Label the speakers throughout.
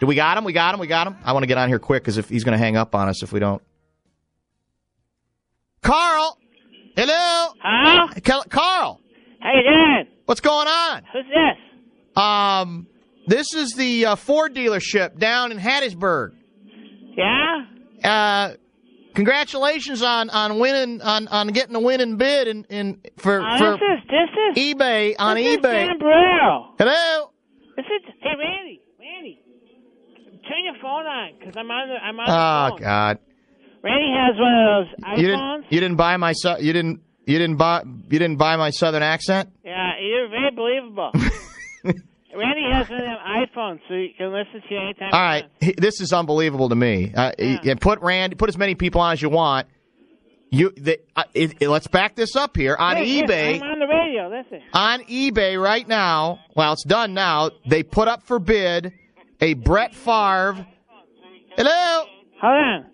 Speaker 1: Do we got him? We got him? I want to get on here quick because if he's going to hang up on us if we don't. Carl! Hello?
Speaker 2: Huh?
Speaker 1: Carl!
Speaker 2: How you doing?
Speaker 1: What's going on?
Speaker 2: Who's this?
Speaker 1: This is the Ford dealership down in Hattiesburg.
Speaker 2: Yeah?
Speaker 1: Congratulations on winning on getting a winning bid for
Speaker 2: This is
Speaker 1: eBay on
Speaker 2: this
Speaker 1: eBay.
Speaker 2: Is Dan Barreiro.
Speaker 1: Hello.
Speaker 2: Hey Randy, turn your phone on because I'm on the
Speaker 1: Oh
Speaker 2: phone.
Speaker 1: God.
Speaker 2: Randy has one of those iPhones.
Speaker 1: You didn't buy my you didn't buy my southern accent?
Speaker 2: Yeah, you're very believable. Randy has one of them iPhones, so you can listen to you anytime.
Speaker 1: All right, this is unbelievable to me. Put as many people on as you want. Let's back this up here on eBay.
Speaker 2: I'm on the radio. Listen.
Speaker 1: On eBay right now. Well, it's done now. They put up for bid a Brett Favre. Hello.
Speaker 2: Hold on.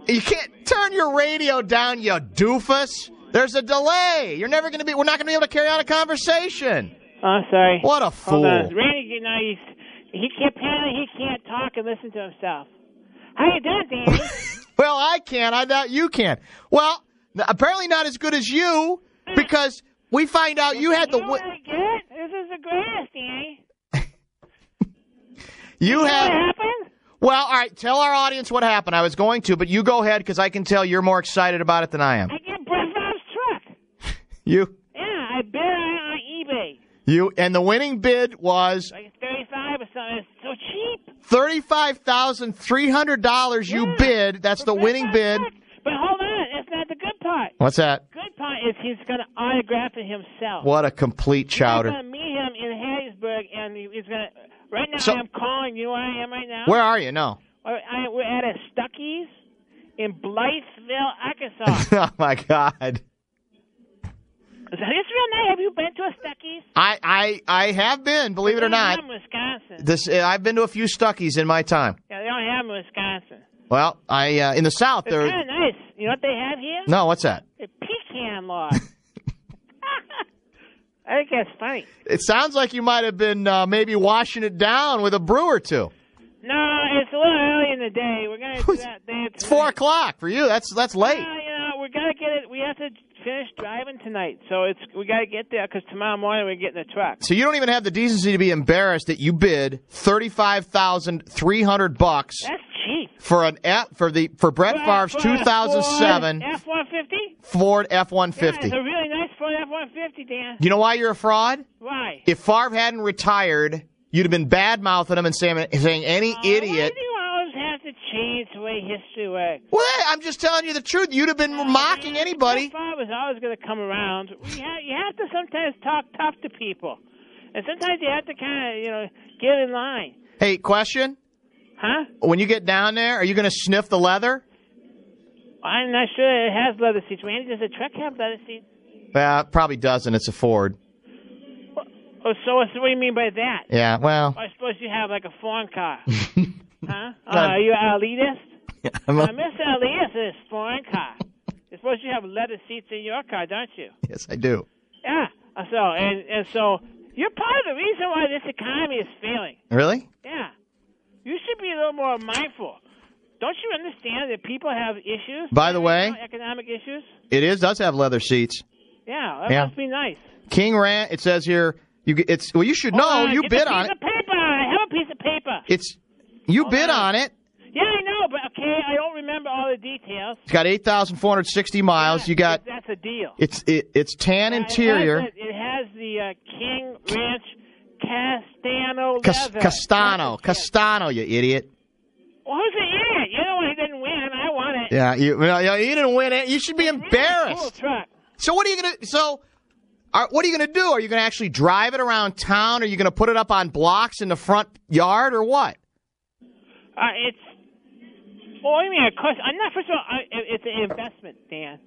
Speaker 1: You can't turn your radio down, you doofus. There's a delay. We're not going to be able to carry on a conversation.
Speaker 2: Oh, sorry.
Speaker 1: What a fool.
Speaker 2: Hold on. Randy, he can't talk and listen to himself. How you doing, Danny?
Speaker 1: Well, I can. I doubt you can. Well, apparently not as good as you, because we find out you had the...
Speaker 2: This is the greatest, Danny.
Speaker 1: What
Speaker 2: happened?
Speaker 1: Well, all right, tell our audience what happened. I was going to, but you go ahead, because I can tell you're more excited about it than I am.
Speaker 2: I get Brett Favre's truck.
Speaker 1: You?
Speaker 2: Yeah, I bid on eBay.
Speaker 1: And the winning bid was...
Speaker 2: Like 35 or something. It's so cheap.
Speaker 1: $35,300 you bid. That's the winning bid.
Speaker 2: But hold on. That's not the good part.
Speaker 1: What's that?
Speaker 2: Good part is he's going to autograph it himself.
Speaker 1: What a complete chowder.
Speaker 2: I'm going to meet him in Hattiesburg, and he's going to... Right now, I'm calling. You know where I am right now?
Speaker 1: Where are you? No.
Speaker 2: We're at a Stuckey's in Blytheville, Arkansas.
Speaker 1: Oh, my God.
Speaker 2: Is this real nice? Have you been to a Stuckey's?
Speaker 1: I have been, believe it or not.
Speaker 2: They don't have them in Wisconsin.
Speaker 1: I've been to a few Stuckey's in my time.
Speaker 2: Yeah, they don't have them in Wisconsin.
Speaker 1: Well, in the South,
Speaker 2: it's kind of nice. You know what they have here?
Speaker 1: No, what's that?
Speaker 2: A pecan log. I think that's funny.
Speaker 1: It sounds like you might have been maybe washing it down with a brew or two.
Speaker 2: No, it's a little early in the day. We're going to do that day.
Speaker 1: It's 4 o'clock for you. That's late.
Speaker 2: We got to get it. We have to finish driving tonight, so we got to get there because tomorrow morning we're getting a truck.
Speaker 1: So you don't even have the decency to be embarrassed that you bid $35,300.
Speaker 2: That's cheap
Speaker 1: for Brett Favre's 2007
Speaker 2: F-150
Speaker 1: Ford F-150.
Speaker 2: Yeah, it's a really nice Ford F-150, Dan.
Speaker 1: You know why you're a fraud?
Speaker 2: Why?
Speaker 1: If Favre hadn't retired, you'd have been bad-mouthing him and saying any idiot.
Speaker 2: Why do you always have to change the way history works?
Speaker 1: Well, I'm just telling you the truth. You'd have been mocking anybody.
Speaker 2: Favre was always going to come around. You have to sometimes talk tough to people. And sometimes you have to kind of, get in line.
Speaker 1: Hey, question?
Speaker 2: Huh?
Speaker 1: When you get down there, are you going to sniff the leather?
Speaker 2: I'm not sure it has leather seats. Randy, does the truck have leather seats?
Speaker 1: It probably doesn't. It's a Ford.
Speaker 2: Oh, so what do you mean by that?
Speaker 1: Yeah, well.
Speaker 2: I suppose you have like a foreign car. Huh? Are you an elitist? Mr. Elitist is a foreign car. You're supposed to have leather seats in your car, don't you?
Speaker 1: Yes, I do.
Speaker 2: Yeah. So you're part of the reason why this economy is failing.
Speaker 1: Really?
Speaker 2: Yeah. You should be a little more mindful. Don't you understand that people have issues?
Speaker 1: By the way,
Speaker 2: economic issues.
Speaker 1: It does have leather seats.
Speaker 2: Yeah, that must be nice.
Speaker 1: King Ranch. It says here. You should know. You bid on it.
Speaker 2: I have a piece of paper.
Speaker 1: You bid on it.
Speaker 2: Yeah, I know, but okay, I don't remember all the details.
Speaker 1: It's got 8,460 miles.
Speaker 2: That's a deal.
Speaker 1: It's tan interior.
Speaker 2: It has the King Ranch Castano leather.
Speaker 1: Castano, you idiot.
Speaker 2: Well, who's the idiot? You're the one who didn't win. I won it.
Speaker 1: Yeah, you didn't win it. You should be embarrassed.
Speaker 2: Cool truck.
Speaker 1: So what are you gonna? What are you going to do? Are you going to actually drive it around town? Are you going to put it up on blocks in the front yard or what?
Speaker 2: What do you mean? Of course, I'm not. First of all, it's an investment, Dan.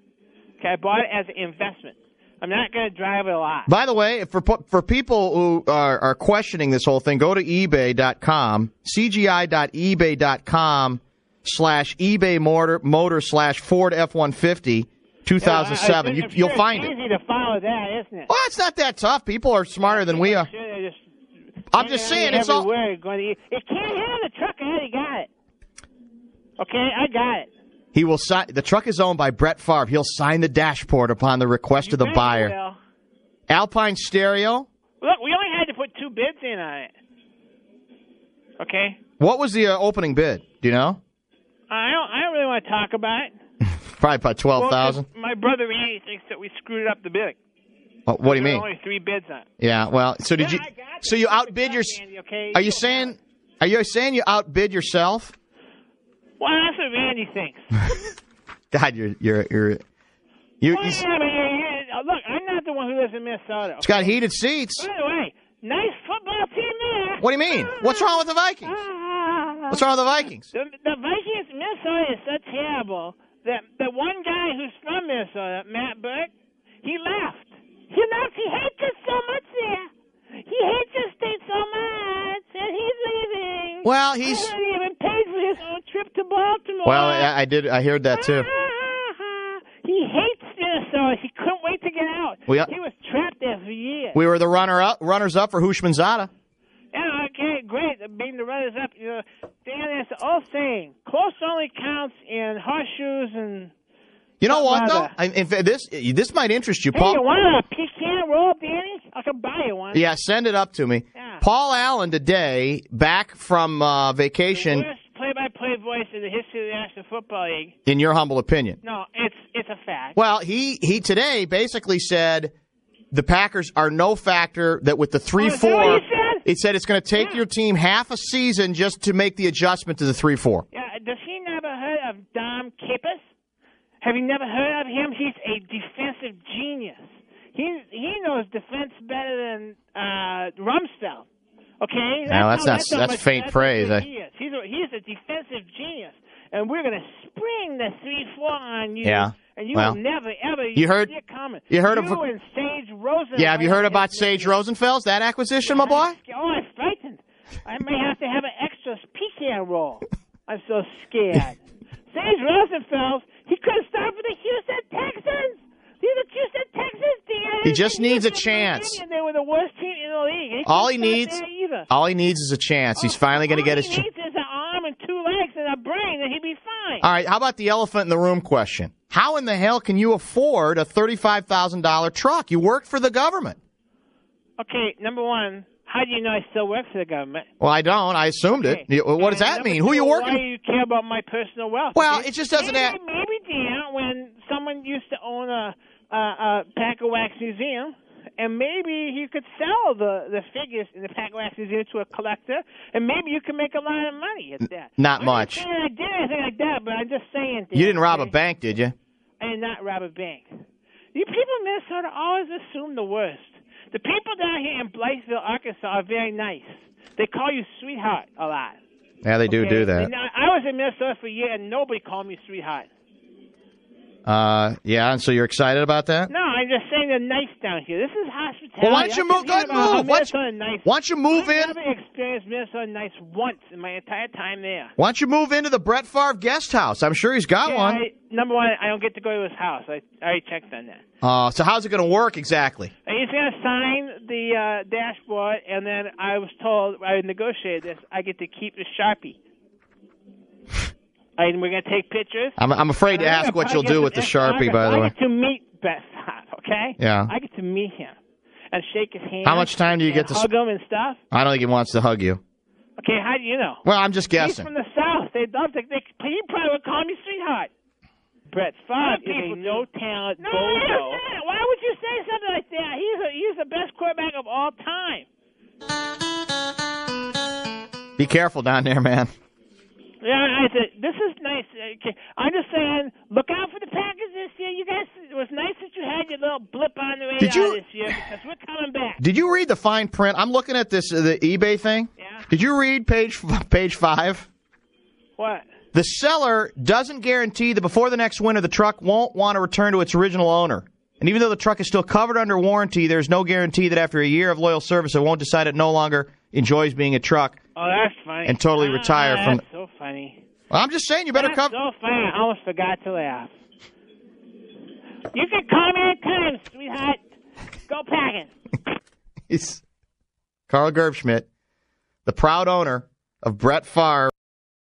Speaker 2: Okay, I bought it as an investment. I'm not going to drive it a lot.
Speaker 1: By the way, for people who are questioning this whole thing, go to ebay.com, cgi.ebay.com/eBay motor/Ford F-150. 2007. You'll find it.
Speaker 2: It's easy to follow that, isn't it?
Speaker 1: Well, it's not that tough. People are smarter than we are. I'm just saying it's all.
Speaker 2: It can't handle the truck. I already got it. Okay, I got it.
Speaker 1: He will sign. The truck is owned by Brett Favre. He'll sign the dashboard upon the request of the buyer.
Speaker 2: Will.
Speaker 1: Alpine stereo.
Speaker 2: Look, we only had to put 2 bids in on it. Okay.
Speaker 1: What was the opening bid? Do you know?
Speaker 2: I don't really want to talk about it.
Speaker 1: Probably about 12,000.
Speaker 2: My brother Randy thinks that we screwed up the bid.
Speaker 1: What do you mean?
Speaker 2: Only 3 bids on it.
Speaker 1: Yeah. Well, so did you? So you outbid your?
Speaker 2: Okay?
Speaker 1: Are you saying? Are you saying you outbid yourself?
Speaker 2: Well, that's what Randy thinks.
Speaker 1: God, you're.
Speaker 2: Look, I'm not the one who lives in Minnesota. Okay?
Speaker 1: It's got heated seats.
Speaker 2: By the way, nice football team there.
Speaker 1: What do you mean? What's wrong with the Vikings? What's wrong with the Vikings?
Speaker 2: The Vikings, Minnesota is so terrible that the one guy who's from Minnesota, Matt Burke, he left. He left. He hates it so much there. He hates the state so much, and he's leaving.
Speaker 1: Well,
Speaker 2: He hasn't even paid for his own trip to Baltimore.
Speaker 1: Well, I did. I heard that too.
Speaker 2: He hates Minnesota. He couldn't wait to get out. He was trapped there for years.
Speaker 1: We were the runners up for Hushmanzada.
Speaker 2: Yeah, okay, great. Being the runners up, Dan, it's the old saying: close only counts in horseshoes and.
Speaker 1: You know what though? In fact, this might interest you, Paul.
Speaker 2: Hey, you want a pecan roll, Danny? I can buy you one.
Speaker 1: Yeah, send it up to me. Yeah. Paul Allen today, back from vacation.
Speaker 2: The worst play-by-play voice in the history of the National Football League.
Speaker 1: In your humble opinion?
Speaker 2: No, it's a fact.
Speaker 1: Well, he today basically said the Packers are no factor. That with the 3-4, he said it's going to take your team half a season just to make the adjustment to the 3-4.
Speaker 2: Yeah, does he never heard of Dom Capers? Have you never heard of him? He's a defensive genius. He knows defense better than Rumsfeld. Okay,
Speaker 1: that's faint praise.
Speaker 2: He's a defensive genius, and we're going to spring the 3-4 on you.
Speaker 1: Yeah.
Speaker 2: And you will never ever see it coming.
Speaker 1: You heard
Speaker 2: of Sage Rosenfeld.
Speaker 1: Yeah, have you heard about Sage Rosenfeld? That acquisition, my boy?
Speaker 2: Oh, I'm frightened. I may have to have an extra pecan roll. I'm so scared. Sage Rosenfeld, he could have started for the Houston Texans. These are Houston Texans, Dan.
Speaker 1: He just needs a chance.
Speaker 2: They were the worst team in the league.
Speaker 1: All he needs is a chance. He's finally going to get his chance.
Speaker 2: All he needs is an arm and 2 legs and a brain, and he'd be fine.
Speaker 1: All right, how about the elephant in the room question? How in the hell can you afford a $35,000 truck? You work for the government.
Speaker 2: Okay, number one, how do you know I still work for the government?
Speaker 1: Well, I don't. I assumed it. What does that mean? Who are you working?
Speaker 2: Why do you care about my personal wealth?
Speaker 1: Well, it just doesn't.
Speaker 2: Maybe, Dan, when someone used to own a Pack of Wax museum, and maybe you could sell the figures in the Pack of Wax museum to a collector, and maybe you could make a lot of money at that.
Speaker 1: Not much.
Speaker 2: I'm not saying I did anything like that, but I'm just saying. Dan,
Speaker 1: you didn't rob a bank, did you?
Speaker 2: I did not rob a bank. You people in Minnesota always assume the worst. The people down here in Blytheville, Arkansas, are very nice. They call you sweetheart a lot.
Speaker 1: Yeah, they do that.
Speaker 2: And I was in Minnesota for a year, and nobody called me sweetheart.
Speaker 1: Yeah, and so you're excited about that?
Speaker 2: No, I'm just saying they're nice down here. This is hospitality.
Speaker 1: Well, why don't you move? Why don't you move in?
Speaker 2: I've never experienced Minnesota nice once in my entire time there.
Speaker 1: Why don't you move into the Brett Favre guest house? I'm sure he's got one.
Speaker 2: Number one, I don't get to go to his house. I already checked on that.
Speaker 1: So how's it going to work exactly?
Speaker 2: He's going to sign the dashboard, and then I was told, I negotiated this, I get to keep the Sharpie. And we're going to take pictures.
Speaker 1: I'm afraid to ask what you'll do with the Sharpie, by the way.
Speaker 2: I get to meet Brett Favre, okay?
Speaker 1: Yeah.
Speaker 2: I get to meat him and shake his hand.
Speaker 1: How much time do you get to
Speaker 2: hug him and stuff?
Speaker 1: I don't think he wants to hug you.
Speaker 2: Okay, how do you know?
Speaker 1: Well, I'm just guessing.
Speaker 2: He's from the South. He probably would call me sweetheart. Brett Favre is a no-talent bozo. Why would you say something like that? He's the best quarterback of all time.
Speaker 1: Be careful down there, man.
Speaker 2: Yeah, I said, this is nice. Okay. I'm just saying, look out for the Packers this year. You guys, it was nice that you had your little blip on the radar this year because we're coming back.
Speaker 1: Did you read the fine print? I'm looking at this, the eBay thing.
Speaker 2: Yeah.
Speaker 1: Did you read page 5?
Speaker 2: What?
Speaker 1: The seller doesn't guarantee that before the next winter the truck won't want to return to its original owner. And even though the truck is still covered under warranty, there's no guarantee that after a year of loyal service it won't decide it no longer enjoys being a truck.
Speaker 2: Oh, that's funny.
Speaker 1: And totally retire from.
Speaker 2: That's so funny.
Speaker 1: Well, I'm just saying you better cover.
Speaker 2: That's so funny. I almost forgot to laugh. You can call me anytime, sweetheart. Go packing.
Speaker 1: It's Carl Gerbschmidt. the proud owner of Brett Favre